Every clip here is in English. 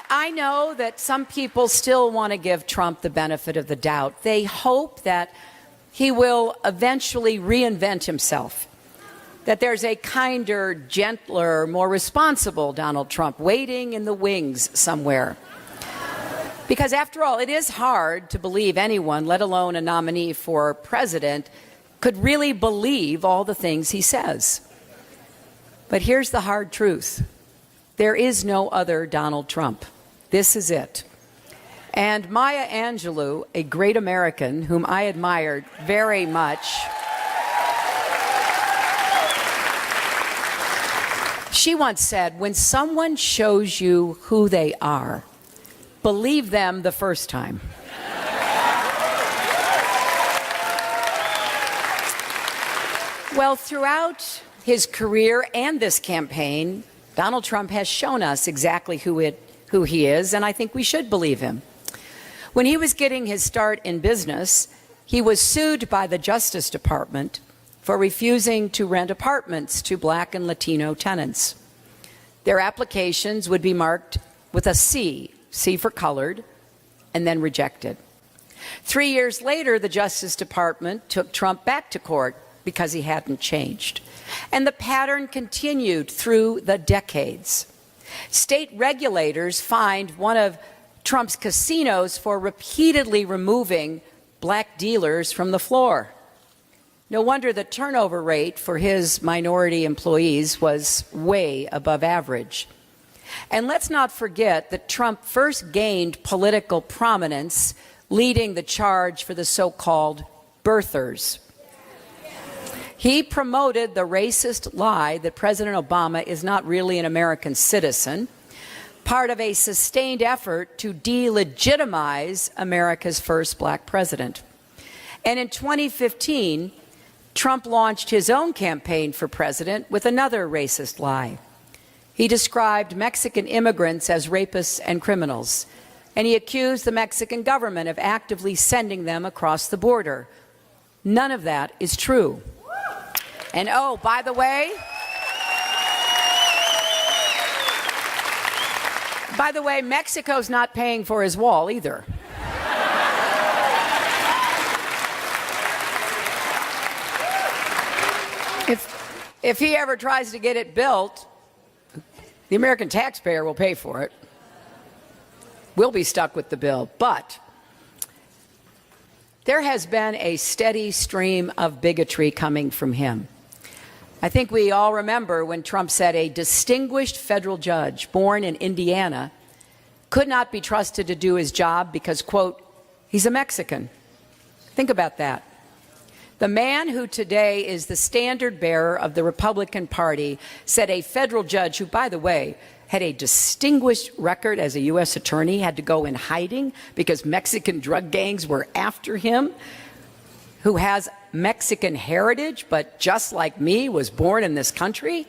I know that some people still want to give Trump the benefit of the doubt. They hope that he will eventually reinvent himself, that there's a kinder, gentler, more responsible Donald Trump waiting in the wings somewhere. Because after all, it is hard to believe anyone, let alone a nominee for president, could really believe all the things he says. But here's the hard truth. There is no other Donald Trump. This is it. And Maya Angelou, a great American whom I admired very much, she once said, when someone shows you who they are, believe them the first time. Well, throughout his career and this campaign, Donald Trump has shown us exactly who he is, and I think we should believe him. When he was getting his start in business, he was sued by the Justice Department for refusing to rent apartments to Black and Latino tenants. Their applications would be marked with a C for colored, and then rejected. 3 years later, the Justice Department took Trump back to court because he hadn't changed. And the pattern continued through the decades. State regulators fined one of Trump's casinos for repeatedly removing Black dealers from the floor. No wonder the turnover rate for his minority employees was way above average. And let's not forget that Trump first gained political prominence leading the charge for the so-called birthers. He promoted the racist lie that President Obama is not really an American citizen, part of a sustained effort to delegitimize America's first Black president. And in 2015, Trump launched his own campaign for president with another racist lie. He described Mexican immigrants as rapists and criminals, and he accused the Mexican government of actively sending them across the border. None of that is true. And oh, by the way, Mexico's not paying for his wall either. If he ever tries to get it built, the American taxpayer will pay for it. We'll be stuck with the bill. But there has been a steady stream of bigotry coming from him. I think we all remember when Trump said a distinguished federal judge born in Indiana could not be trusted to do his job because, quote, he's a Mexican. Think about that. The man who today is the standard bearer of the Republican Party said a federal judge who, by the way, had a distinguished record as a U.S. attorney, had to go in hiding because Mexican drug gangs were after him, who has Mexican heritage, but just like me, was born in this country,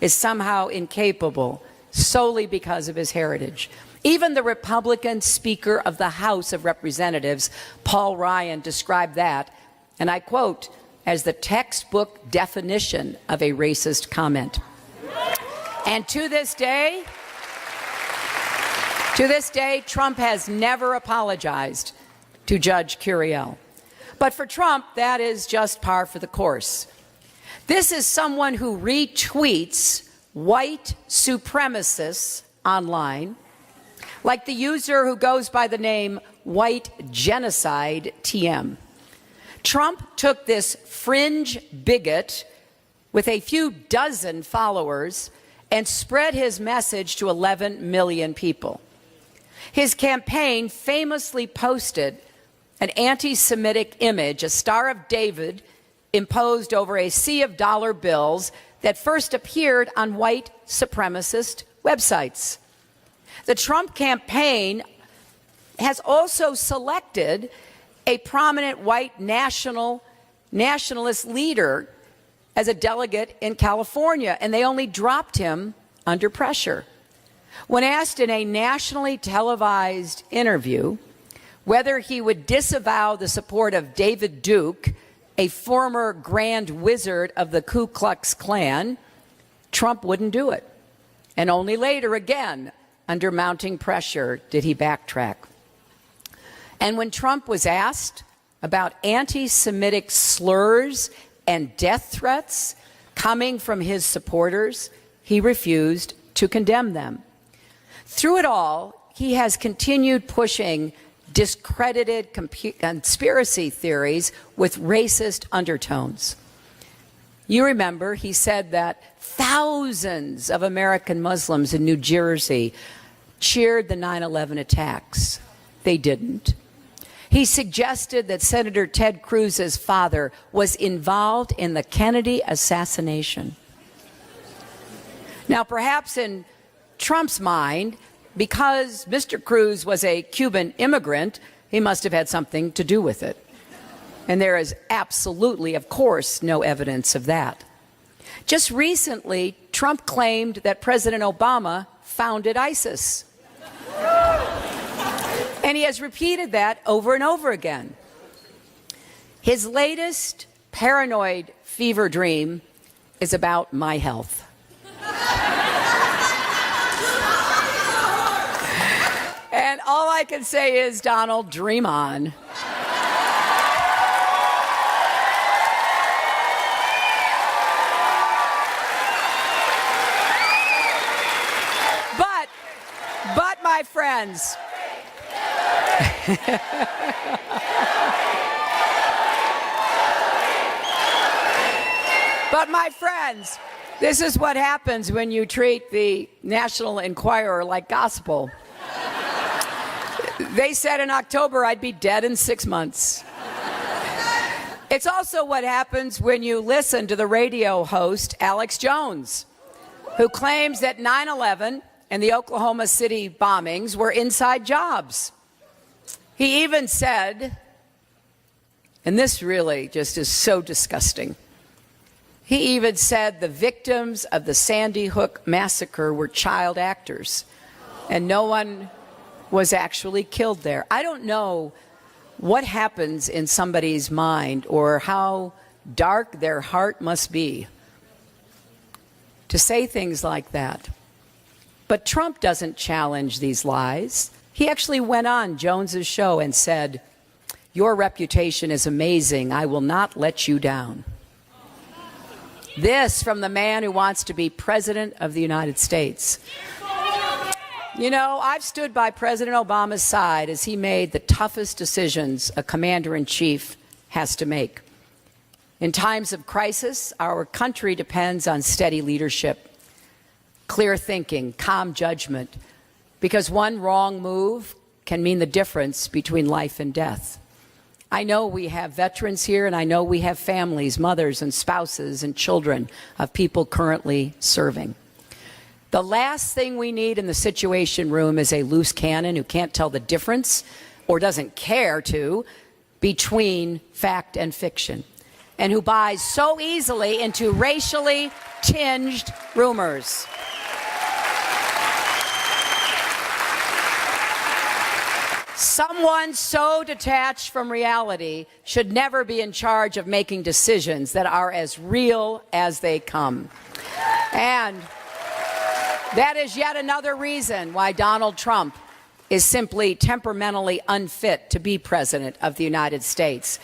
is somehow incapable solely because of his heritage. Even the Republican Speaker of the House of Representatives, Paul Ryan, described that, and I quote, as the textbook definition of a racist comment. And to this day, Trump has never apologized to Judge Curiel. But for Trump, that is just par for the course. This is someone who retweets white supremacists online, like the user who goes by the name White Genocide TM. Trump took this fringe bigot with a few dozen followers and spread his message to 11 million people. His campaign famously posted an anti-Semitic image, a Star of David, imposed over a sea of dollar bills that first appeared on white supremacist websites. The Trump campaign has also selected a prominent white nationalist leader as a delegate in California, and they only dropped him under pressure. When asked in a nationally televised interview whether he would disavow the support of David Duke, a former Grand Wizard of the Ku Klux Klan, Trump wouldn't do it. And only later, again, under mounting pressure, did he backtrack. And when Trump was asked about anti-Semitic slurs and death threats coming from his supporters, he refused to condemn them. Through it all, he has continued pushing discredited conspiracy theories with racist undertones. You remember he said that thousands of American Muslims in New Jersey cheered the 9/11 attacks. They didn't. He suggested that Senator Ted Cruz's father was involved in the Kennedy assassination. Now, perhaps in Trump's mind, because Mr. Cruz was a Cuban immigrant, he must have had something to do with it. And there is absolutely, of course, no evidence of that. Just recently, Trump claimed that President Obama founded ISIS. And he has repeated that over and over again. His latest paranoid fever dream is about my health. And all I can say is, Donald, dream on. But my friends, this is what happens when you treat the National Enquirer like gospel. They said in October I'd be dead in 6 months. It's also what happens when you listen to the radio host Alex Jones, who claims that 9/11 and the Oklahoma City bombings were inside jobs. He even said, and this really just is so disgusting, he even said the victims of the Sandy Hook massacre were child actors and no one was actually killed there. I don't know what happens in somebody's mind or how dark their heart must be to say things like that. But Trump doesn't challenge these lies. He actually went on Jones's show and said, "Your reputation is amazing. I will not let you down." This from the man who wants to be president of the United States. You know, I've stood by President Obama's side as he made the toughest decisions a commander-in-chief has to make. In times of crisis, our country depends on steady leadership, clear thinking, calm judgment, because one wrong move can mean the difference between life and death. I know we have veterans here, and I know we have families, mothers and spouses and children of people currently serving. The last thing we need in the Situation Room is a loose cannon who can't tell the difference or doesn't care to between fact and fiction, and who buys so easily into racially tinged rumors. Someone so detached from reality should never be in charge of making decisions that are as real as they come. And that is yet another reason why Donald Trump is simply temperamentally unfit to be president of the United States.